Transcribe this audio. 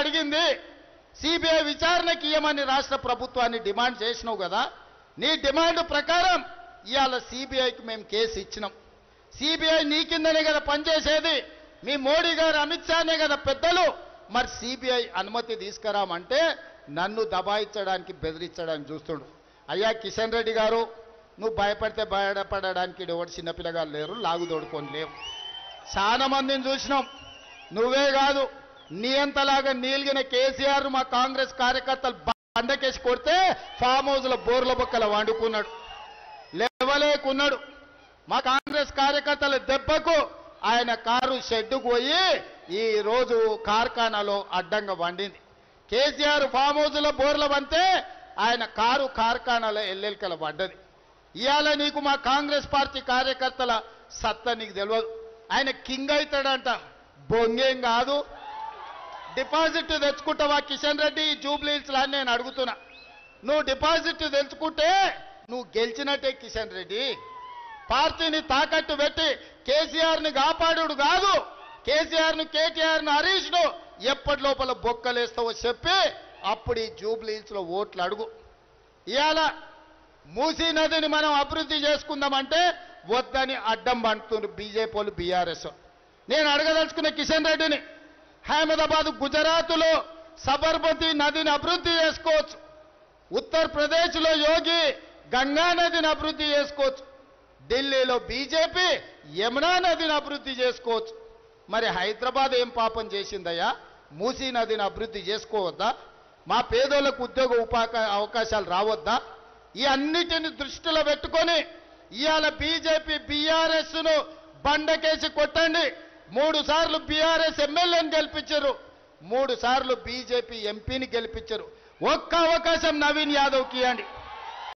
అడిగింది సిబిఐ విచారణకి ఇయ్యమని రాష్ట్ర ప్రభుత్వాన్ని డిమాండ్ చేసినావు కదా, నీ డిమాండ్ ప్రకారం ఇవాళ సిబిఐకి మేము కేసు ఇచ్చినాం. సిబిఐ నీ కిందనే కదా పనిచేసేది, మీ మోడీ గారు అమిత్ షానే కదా పెద్దలు. మరి సిబిఐ అనుమతి తీసుకురామంటే నన్ను దబాయించడానికి బెదిరించడానికి చూస్తుండు. అయ్యా కిషన్ రెడ్డి గారు, నువ్వు భయపడితే భయపడడానికి ఎవరు చిన్నపిల్లగారు లేరు, లాగుదోడుకొని లేవు. చాలా మందిని చూసినాం, నువ్వే కాదు నీ అంతలాగా నీలిగిన కేసీఆర్ మా కాంగ్రెస్ కార్యకర్తలు బండకేసి కొడితే ఫామ్ హౌస్ల బోర్ల బొక్కల వండుకున్నాడు, లేవలేకున్నాడు. మా కాంగ్రెస్ కార్యకర్తల దెబ్బకు ఆయన కారు షెడ్డుకు పోయి ఈ రోజు కార్ఖానాలో అడ్డంగా వండింది. కేసీఆర్ ఫామ్ హౌస్లో బోర్ల వంతే ఆయన కారు కార్ఖానాలో ఎల్లెల్కల పడ్డది. ఇవాళ నీకు మా కాంగ్రెస్ పార్టీ కార్యకర్తల సత్తా నీకు తెలియదు. ఆయన కింగ్ అవుతాడంట, బొంగేం కాదు. డిపాజిట్ తెచ్చుకుంటావా కిషన్ రెడ్డి జూబ్లీ హిల్స్ అని నేను అడుగుతున్నా. నువ్వు డిపాజిట్ తెచ్చుకుంటే నువ్వు గెలిచినట్టే కిషన్ రెడ్డి. పార్టీని తాకట్టు పెట్టి కేసీఆర్ని కాపాడు కాదు, కేసీఆర్ను కేటీఆర్ను హరీష్ను ఎప్పటి లోపల బొక్కలేస్తావో చెప్పి అప్పుడు ఈ జూబ్లీ హిల్స్లో ఓట్లు అడుగు. ఇవాళ మూసీ నదిని మనం అభివృద్ధి చేసుకుందామంటే వద్దని అడ్డం పండుతున్నారు బీజేపీ వాళ్ళు, బీఆర్ఎస్. నేను అడగదలుచుకున్న కిషన్ రెడ్డిని, అహ్మదాబాద్ గుజరాత్లో సబర్మతి నదిని అభివృద్ధి చేసుకోవచ్చు, ఉత్తరప్రదేశ్లో యోగి గంగా నదిని అభివృద్ధి చేసుకోవచ్చు, ఢిల్లీలో బీజేపీ యమునా నదిని అభివృద్ధి చేసుకోవచ్చు. మరి హైదరాబాద్ ఏం పాపం చేసిందయ్యా? మూసీ నదిని అభివృద్ధి చేసుకోవద్దా? మా పేదోళ్లకు ఉద్యోగ అవకాశాలు రావద్దా? ఈ అన్నిటిని దృష్టిలో పెట్టుకొని ఇవాళ బీజేపీ బీఆర్ఎస్ను బండకేసి కొట్టండి. 3 సార్లు బీఆర్ఎస్ ఎమ్మెల్యేని గెలిపించారు, 3 సార్లు బీజేపీ ఎంపీని గెలిపించారు. ఒక్క అవకాశం నవీన్ యాదవ్కి ఇవ్వండి.